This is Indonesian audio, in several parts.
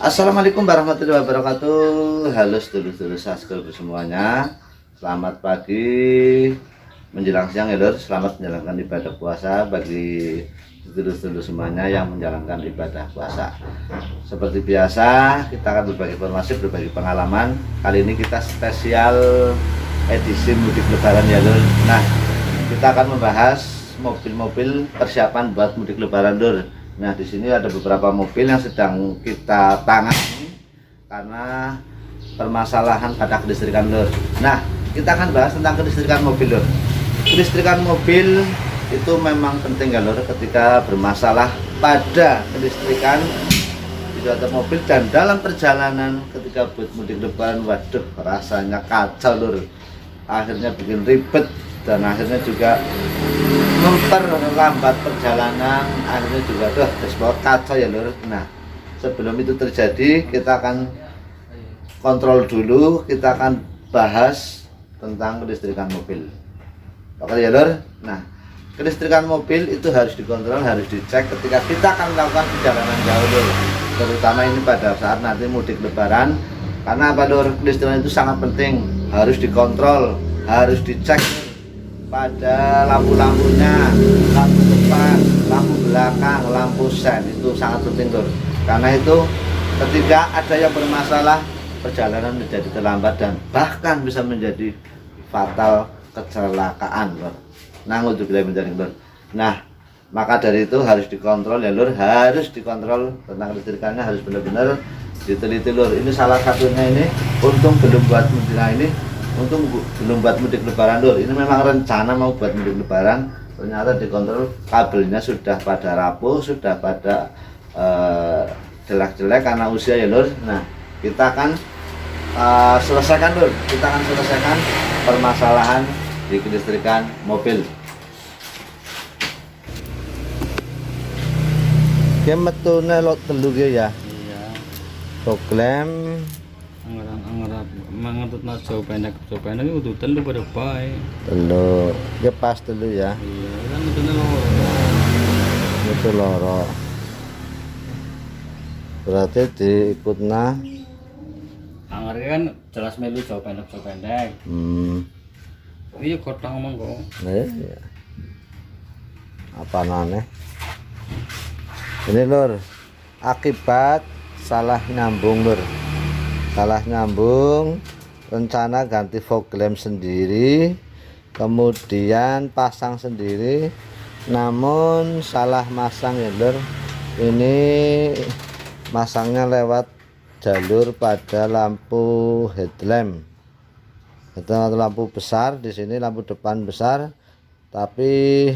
Assalamualaikum warahmatullahi wabarakatuh. Halo sedulur-sedulur subscriber semuanya. Selamat pagi menjelang siang ya lur. Selamat menjalankan ibadah puasa bagi sedulur-sedulur semuanya yang menjalankan ibadah puasa. Seperti biasa kita akan berbagi informasi, berbagi pengalaman. Kali ini kita spesial edisi mudik lebaran ya lur. Nah, kita akan membahas mobil-mobil persiapan buat mudik lebaran lur. Nah, di sini ada beberapa mobil yang sedang kita tangani karena permasalahan pada kelistrikan lur. Nah, kita akan bahas tentang kelistrikan mobil lur. Kelistrikan mobil itu memang penting ya lur, ketika bermasalah pada kelistrikan di suatu mobil dan dalam perjalanan ketika buat mudik lebaran, waduh rasanya kacau lur. Akhirnya bikin ribet dan akhirnya juga memperlambat perjalanan, akhirnya juga kacau ya lur. Nah, sebelum itu terjadi kita akan kontrol dulu, kita akan bahas tentang kelistrikan mobil. Oke ya lur. Nah, kelistrikan mobil itu harus dikontrol, harus dicek ketika kita akan melakukan perjalanan jauh lur, terutama ini pada saat nanti mudik lebaran. Karena apa lur? Kelistrikan itu sangat penting, harus dikontrol, harus dicek pada lampu-lampunya, lampu depan, lampu belakang, lampu sen, itu sangat penting lur. Karena itu ketika ada yang bermasalah, perjalanan menjadi terlambat dan bahkan bisa menjadi fatal, kecelakaan lur. Nah, untuk bila menjadi lur. Nah, maka dari itu harus dikontrol ya lur, harus dikontrol tentang kelistrikannya, harus benar-benar diteliti lur. Ini salah satunya, ini untung belum buat mudik ini. Untung belum buat mudik lebaran lur. Ini memang rencana mau buat mudik lebaran, ternyata dikontrol kabelnya sudah pada rapuh, sudah pada jelek-jelek karena usia ya lur. Nah, kita akan selesaikan lur, kita akan selesaikan permasalahan di kelistrikan mobil. Dia metune lot telu ya. Iya. Program Angarap mangatut na jauh pendek itu kudu telu pada bae. telu. Ya pas telu ya. Iya, kan metune loro. Itu loro. Berarti diikutna Angar kan jelas melu jauh pendek. Iya kota ngomong kok. Iya. Apa nane? Ini lur, akibat salah nyambung lur. Salah nyambung, rencana ganti fog lamp sendiri, kemudian pasang sendiri, namun salah masang ya lur. Ini masangnya lewat jalur pada lampu headlamp. Itu lampu besar di sini, lampu depan besar, tapi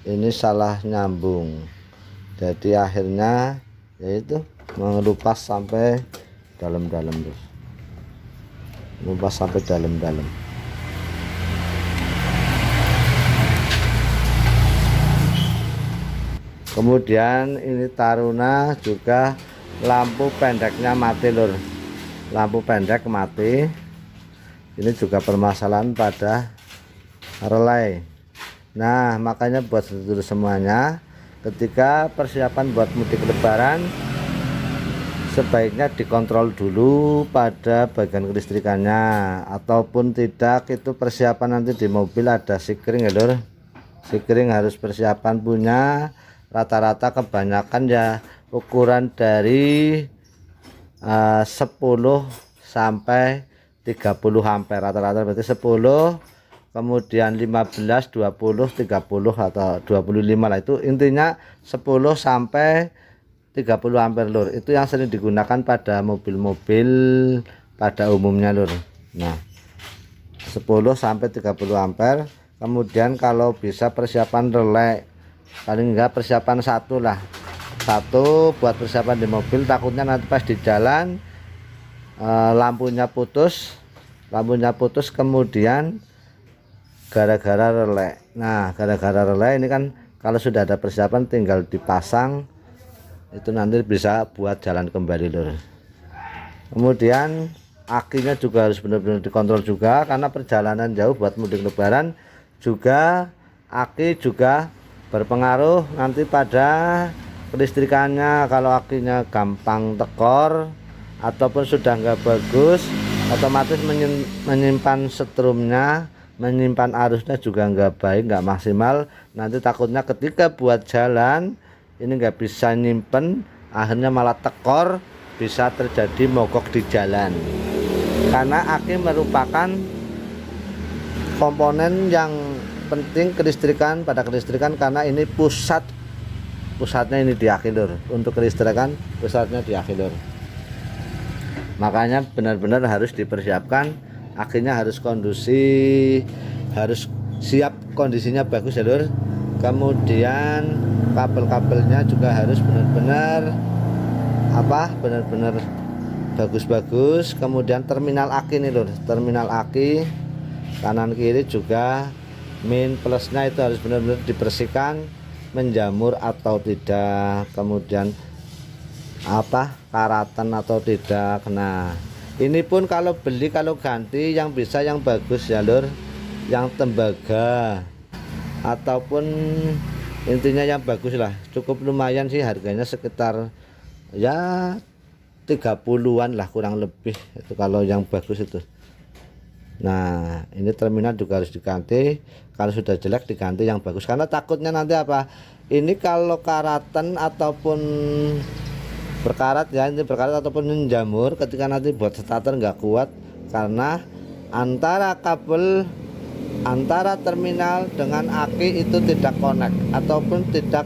ini salah nyambung. Jadi akhirnya yaitu mengelupas sampai dalam-dalam terus, mengelupas sampai dalam-dalam. Kemudian ini Taruna juga lampu pendeknya mati lur, lampu pendek mati. Ini juga permasalahan pada relay. Nah, makanya buat sedulur semuanya, ketika persiapan buat mudik lebaran sebaiknya dikontrol dulu pada bagian kelistrikannya, ataupun tidak itu persiapan nanti di mobil ada sikring ya lur. Sikring harus persiapan punya, rata-rata kebanyakan ya ukuran dari 10 sampai 30 ampere, rata-rata berarti 10, kemudian 15, 20, 30 atau 25 lah, itu intinya 10 sampai 30 ampere lur. Itu yang sering digunakan pada mobil-mobil pada umumnya lur. Nah, 10 sampai 30 ampere. Kemudian kalau bisa persiapan relay, paling enggak persiapan satu lah, satu buat persiapan di mobil, takutnya nanti pas di jalan lampunya putus, kemudian gara-gara relay. Nah, gara-gara relay ini kan kalau sudah ada persiapan tinggal dipasang, itu nanti bisa buat jalan kembali lur. Kemudian akinya juga harus benar-benar dikontrol juga, karena perjalanan jauh buat mudik lebaran juga aki juga berpengaruh nanti pada kelistrikannya kalau akinya gampang tekor ataupun sudah nggak bagus, otomatis menyimpan setrumnya, menyimpan arusnya juga nggak baik, nggak maksimal. Nanti takutnya ketika buat jalan ini nggak bisa nyimpen, akhirnya malah tekor, bisa terjadi mogok di jalan. Karena aki merupakan komponen yang penting kelistrikan, pada kelistrikan, karena ini pusatnya ini di aki lur. Untuk kelistrikan pusatnya di aki lur. Makanya benar-benar harus dipersiapkan, akinya harus kondisi, harus siap, kondisinya bagus ya lur. Kemudian kabel-kabelnya juga harus benar-benar benar-benar bagus-bagus. Kemudian terminal aki nih lur, terminal aki kanan kiri juga min plusnya itu harus benar-benar dibersihkan, menjamur atau tidak, kemudian karatan atau tidak. Nah ini pun kalau beli, kalau ganti yang bisa yang bagus ya lur, yang tembaga ataupun intinya yang bagus lah. Cukup lumayan sih harganya, sekitar ya 30-an lah kurang lebih itu kalau yang bagus itu. Nah ini terminal juga harus diganti, kalau sudah jelek diganti yang bagus, karena takutnya nanti ini kalau karatan ataupun berkarat ya, ini berkarat ataupun menjamur ketika nanti buat starter nggak kuat, karena antara kabel antara terminal dengan aki itu tidak connect ataupun tidak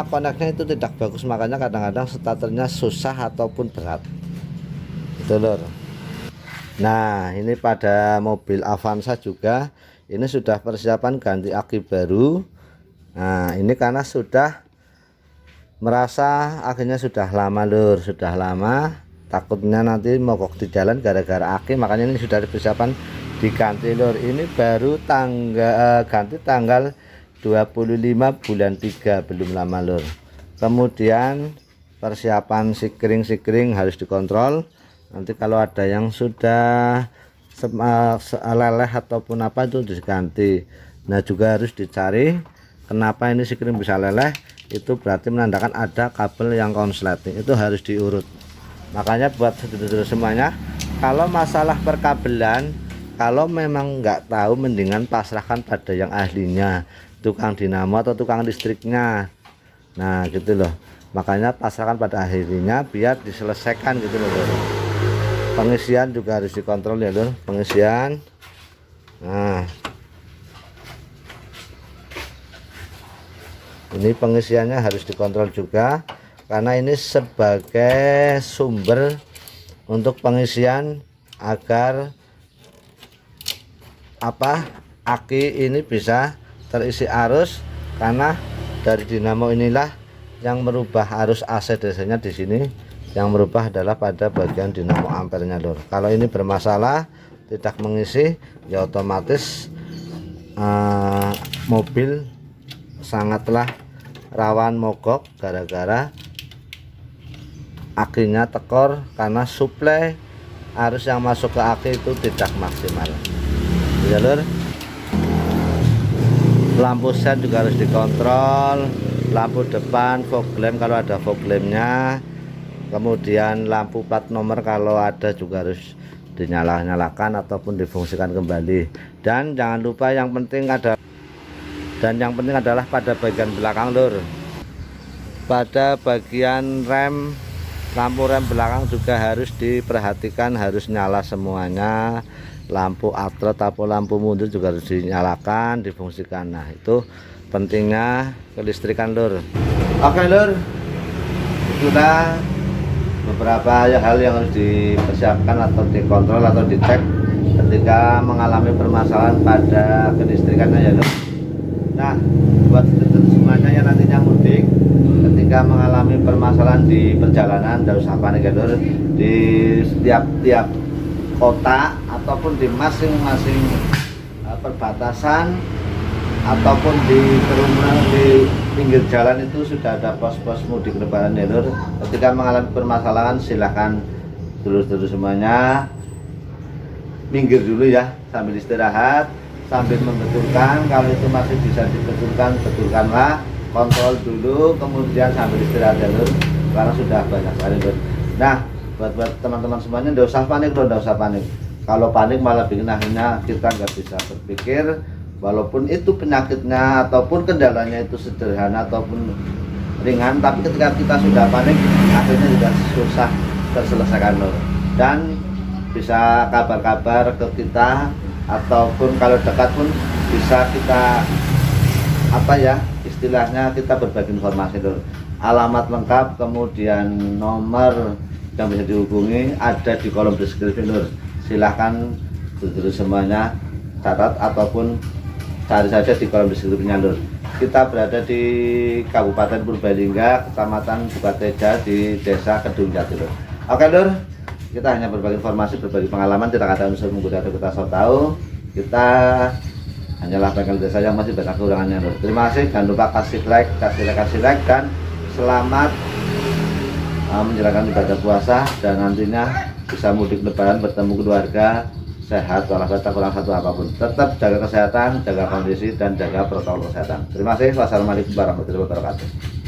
koneknya itu tidak bagus, makanya kadang-kadang starternya susah ataupun berat itu lur. Nah ini pada mobil Avanza juga ini sudah persiapan ganti aki baru. Nah ini karena sudah merasa akhirnya sudah lama lur, sudah lama, takutnya nanti mogok di jalan gara-gara aki, makanya ini sudah dipersiapkan diganti lur. Ini baru ganti tanggal 25 bulan 3, belum lama lur. Kemudian persiapan sikring harus dikontrol, nanti kalau ada yang sudah leleh ataupun apa itu diganti. Nah juga harus dicari kenapa ini sikring bisa leleh, itu berarti menandakan ada kabel yang konsleting, itu harus diurut. Makanya buat saudara semuanya, kalau masalah perkabelan, kalau memang nggak tahu, mendingan pasrahkan pada yang ahlinya, tukang dinamo atau tukang listriknya. Nah gitu loh, makanya pasrahkan pada ahlinya biar diselesaikan gitu loh lur. Pengisian juga harus dikontrol ya lur, pengisian. Nah ini pengisiannya harus dikontrol juga, karena ini sebagai sumber untuk pengisian agar aki ini bisa terisi arus, karena dari dinamo inilah yang merubah arus AC DC-nya. Di sini yang merubah adalah pada bagian dinamo ampernya lur. Kalau ini bermasalah tidak mengisi, ya otomatis mobil sangatlah rawan mogok gara-gara akinya tekor, karena suplai arus yang masuk ke aki itu tidak maksimal ya lur. Lampu sen juga harus dikontrol, lampu depan fog lamp kalau ada fog lampnya, kemudian lampu plat nomor kalau ada juga harus dinyalakan ataupun difungsikan kembali. Dan jangan lupa yang penting adalah pada bagian belakang lur, pada bagian rem, lampu rem belakang juga harus diperhatikan, harus nyala semuanya. Lampu atlet atau lampu mundur juga harus dinyalakan, difungsikan. Nah itu pentingnya kelistrikan lur. Oke lur, sudah beberapa hal yang harus dipersiapkan atau dikontrol atau dicek ketika mengalami permasalahan pada kelistrikannya ya lur. Nah buat semuanya yang nantinya mudik, ketika mengalami permasalahan di perjalanan, tidak usah panik ya lur, di setiap kota ataupun di masing-masing perbatasan ataupun di kerumunan di pinggir jalan itu sudah ada pos-pos mudik lebaran ya lur. Ketika mengalami permasalahan silahkan dulur-dulur semuanya minggir dulu ya, sambil istirahat, sambil membetulkan. Kalau itu masih bisa dibetulkan, betulkanlah. kontrol dulu, kemudian sambil istirahat ya lur, karena sudah banyak sekali lur. Nah buat teman-teman semuanya, nggak usah panik lur, nggak usah panik. Kalau panik malah bikin akhirnya kita nggak bisa berpikir, walaupun itu penyakitnya ataupun kendalanya itu sederhana ataupun ringan, tapi ketika kita sudah panik akhirnya juga susah terselesaikan lur. Dan bisa kabar-kabar ke kita, ataupun kalau dekat pun bisa kita apa ya istilahnya, kita berbagi informasi lur. Alamat lengkap kemudian nomor yang bisa dihubungi ada di kolom deskripsi lur. Silahkan dulu semuanya catat ataupun cari saja di kolom deskripsinya lur. Kita berada di Kabupaten Purbalingga, Kecamatan Bukateja, di Desa Kedung Jati lur. Oke lur, kita hanya berbagi informasi, berbagi pengalaman, tidak ada unsur menggurui atau kita so tahu. Kita hanyalah bengkel desa yang masih banyak kekurangannya lur. Terima kasih, jangan lupa kasih like, dan selamat menjalankan ibadah puasa, dan nantinya bisa mudik lebaran bertemu keluarga, sehat walafiat, kurang satu apapun. Tetap jaga kesehatan, jaga kondisi, dan jaga protokol kesehatan. Terima kasih. Wassalamualaikum warahmatullahi wabarakatuh.